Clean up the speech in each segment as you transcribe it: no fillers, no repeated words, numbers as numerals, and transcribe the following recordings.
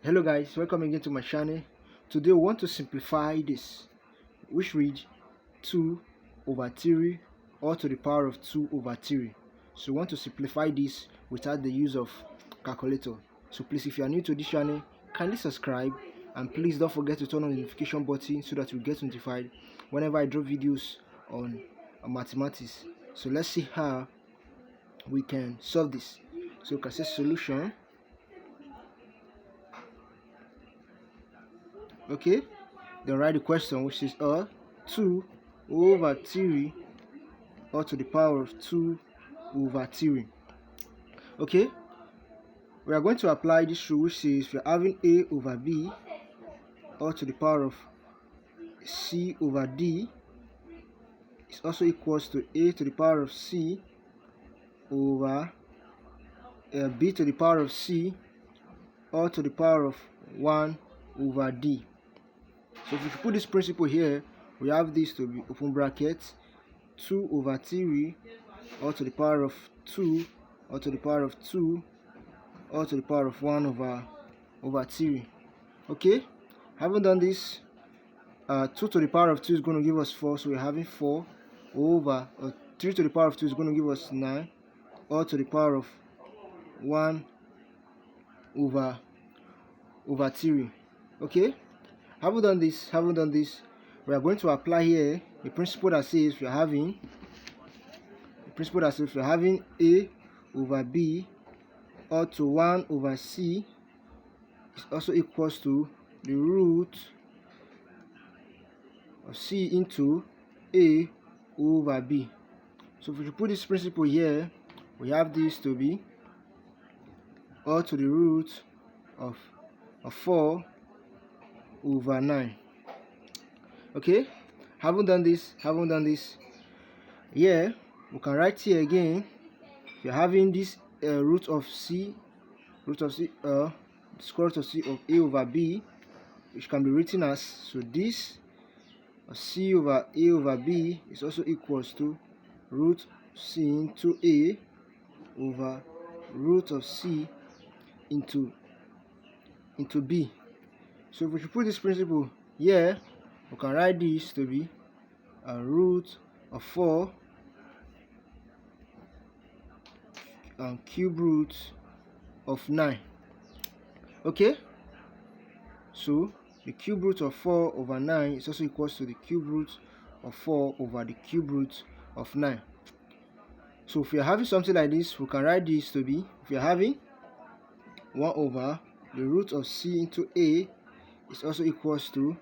Hello guys, welcome again to my channel. Today we want to simplify this, which reads 2 over 3 or to the power of 2 over 3. So we want to simplify this without the use of calculator. So please, if you are new to this channel, kindly subscribe, and please don't forget to turn on the notification button so that you get notified whenever I drop videos on mathematics. So let's see how we can solve this. So you can say solution. Okay, then write the question, which is 2 over 3 or to the power of 2 over 3. Okay, we are going to apply this rule, which says if you're having a over b or to the power of c over d is also equals to a to the power of c over b to the power of c or to the power of 1 over d. So if you put this principle here, we have this to be open bracket 2 over 3 or to the power of 2 or to the power of 2 or to the power of 1 over 3. Okay, having done this, 2 to the power of 2 is going to give us 4, so we're having 4 over 3 to the power of 2 is going to give us 9 or to the power of 1 over 3. Okay, having done this, we are going to apply here the principle that says if you're having a over b or to 1 over c is also equals to the root of c into a over b. So if you put this principle here, we have this to be or to the root of 4 over 9. Okay, having done this, here we can write here again. If you're having this root of c, the square root of c of a over b, which can be written as, so this c over a over b is also equals to root c into a over root of c into b. So if we should put this principle here, we can write this to be a root of 4 and cube root of 9. Okay, so the cube root of 4 over 9 is also equals to the cube root of 4 over the cube root of 9. So if we are having something like this, we can write this to be, if we are having 1 over the root of c into a is also equals to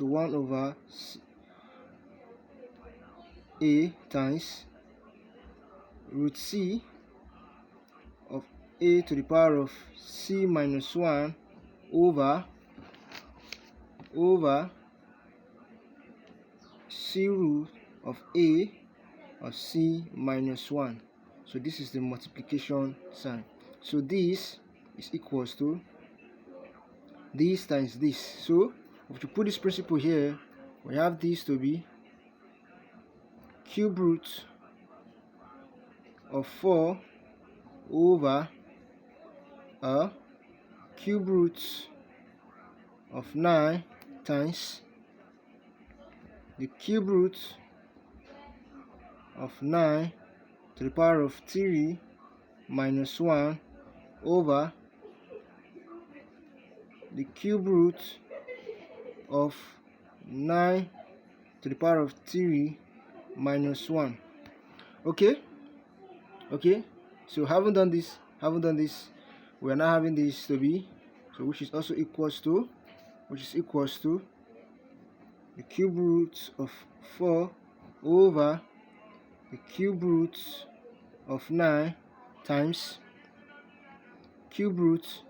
1 over a times root c of a to the power of c minus 1 over c root of a of c minus 1. So this is the multiplication sign. So this is equals to this times this. So if you put this principle here, we have this to be cube root of 4 over cube root of 9 times the cube root of 9 to the power of 3 minus 1 over the cube root of 9 to the power of 3 minus 1. Okay, so having done this, we are now having this to be, so which is also equals to the cube root of 4 over the cube root of 9 times cube root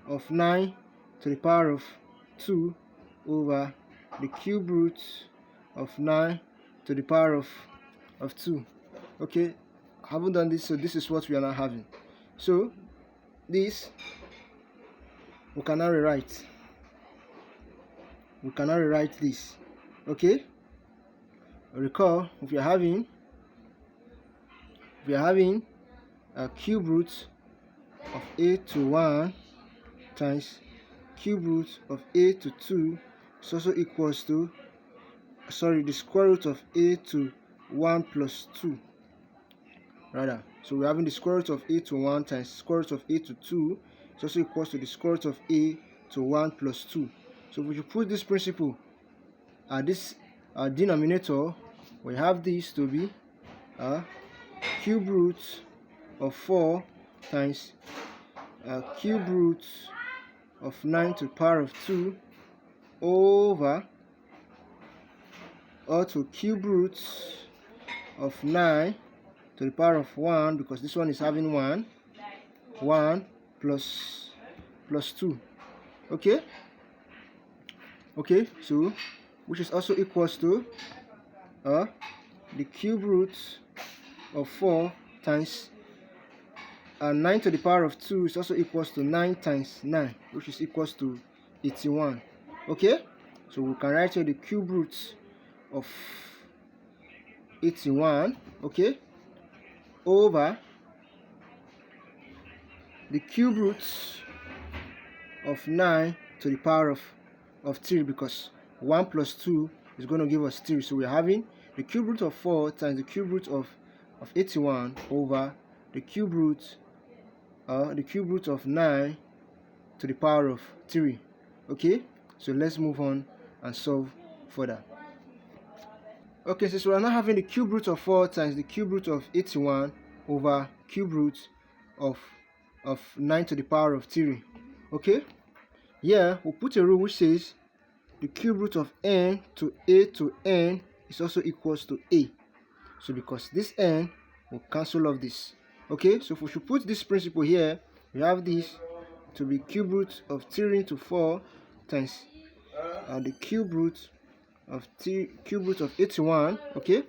of 9 to the power of 2 over the cube root of 9 to the power of 2. Okay, having done this, so this is what we are now having. So this we cannot rewrite this. Okay, recall, if we are having a cube root of a to 1 times cube root of a to 2 is also equals to, the square root of a to 1 plus 2 rather. So we're having the square root of a to 1 times square root of a to 2 is also equals to the square root of a to 1 plus 2. So if we put this principle at this denominator, we have this to be cube root of 4 times cube root of 9 to the power of 2 over to cube root of 9 to the power of 1, because this one is having 1 plus 2. Okay, so which is also equals to the cube root of 4 times 9 to the power of 2 is also equals to 9 times 9, which is equals to 81. Okay, so we can write here the cube root of 81, okay, over the cube root of 9 to the power of 3, because 1 plus 2 is going to give us 3. So we're having the cube root of 4 times the cube root of 81 over the cube root of 9 to the power of 3. Okay, so let's move on and solve further. Okay, since we are now having the cube root of 4 times the cube root of 81 over cube root of 9 to the power of 3. Okay, here we'll put a rule which says the cube root of n to n is also equals to a. So because this n will cancel off this. Okay, so if we should put this principle here, we have this to be cube root of 3 into 4 times the cube root of 81, okay,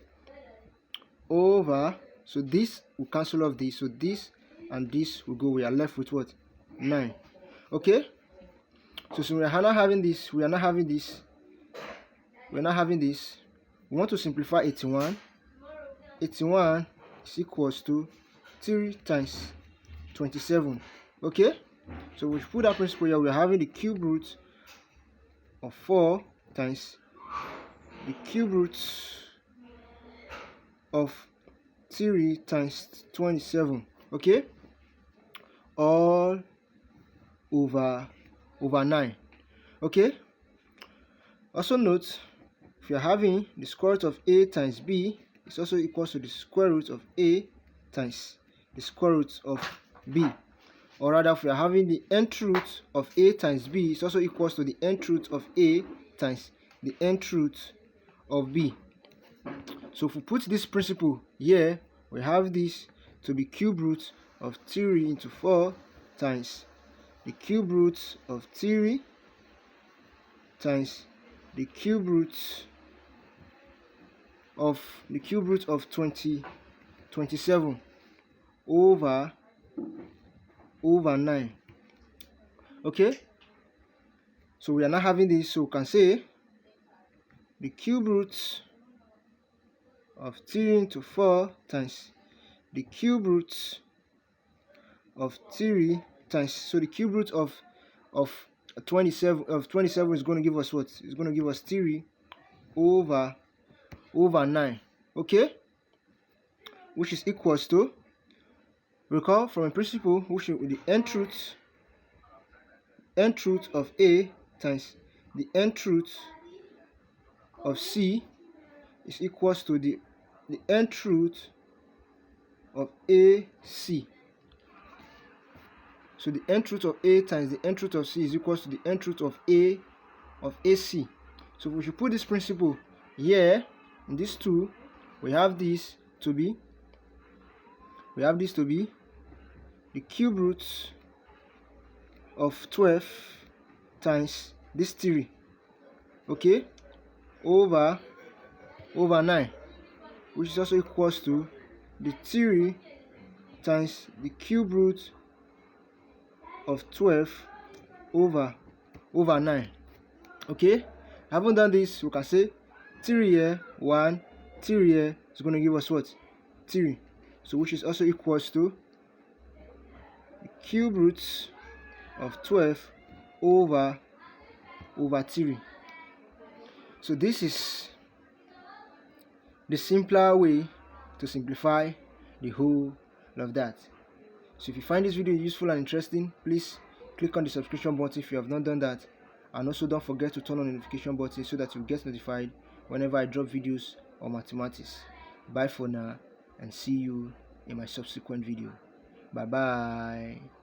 over, so this will cancel off this, so this and this will go. We are left with what? 9. Okay, so we are not having this, we want to simplify 81 is equals to 3 times 27. Okay, so we put that principle here. We are having the cube root of 4 times the cube root of 3 times 27, okay, all over 9. Okay, also note, if you're having the square root of a times b, it's also equals to the square root of a times the square root of b. Or rather, if we are having the nth root of a times b, it's also equals to the nth root of a times the nth root of b. So if we put this principle here, we have this to be cube root of 3 into 4 times the cube root of 3 times the cube root of 27 over 9. Okay, so we are not having this, so we can say the cube root of 3 into 4 times the cube root of 3 times, so the cube root of 27 is going to give us what? It's going to give us 3 over 9. Okay, which is equals to, recall from a principle which is the nth root of a times the nth root of c is equals to the nth root of ac. So the nth root of a times the nth root of c is equals to the nth root of ac. So we should put this principle here in these two. We have this to be the cube root of 12 times this 3, okay, over 9, which is also equals to the 3 times the cube root of 12 over 9. Okay, having done this, we can say 3 here, 1, 3 here is going to give us what? 3. So which is also equals to the cube root of 12 over 3. So this is the simpler way to simplify the whole of that. So if you find this video useful and interesting, please click on the subscription button if you have not done that, and also don't forget to turn on the notification button so that you get notified whenever I drop videos on mathematics. Bye for now, and see you in my subsequent video. Bye bye.